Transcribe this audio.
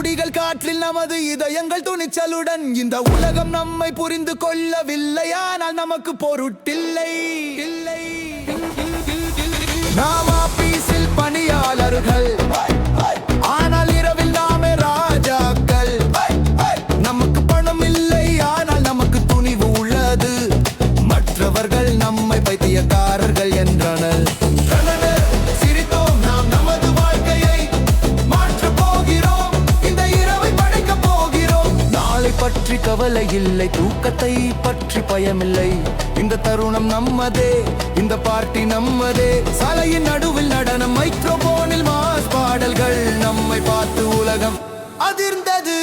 துடிகள் காற்றில் நமது இதயங்கள் துணிச்சலுடன் இந்த உலகம் நம்மை புரிந்து கொள்ளவில்லையானால் நமக்கு பொருட்டில்லை. நாம் ஆபீஸில் பணியாளர்கள், ஆனால் இரவில் நாமே ராஜாக்கள். நமக்கு பணம் இல்லை, ஆனால் நமக்கு துணிவு உள்ளது. மற்றவர்கள் நம்மை பைத்தியக்காரர்கள் என்றனர். சிரித்தோம், நாம் நமது வாழ்க்கையை மாற்றப் போகிறோம். இந்த இரவை படைக்கப் போகிறோம். நாளை பற்றி கவலை இல்லை, தூக்கத்தை பற்றி பயமில்லை. இந்த தருணம் நம்மதே, இந்த பார்ட்டி நம்மதே. சாலையின் நடுவில் நடனம், மைக்ரோபோனில் மாஸ் பாடல்கள். நம்மை பார்த்து உலகம் அதிர்ந்தது.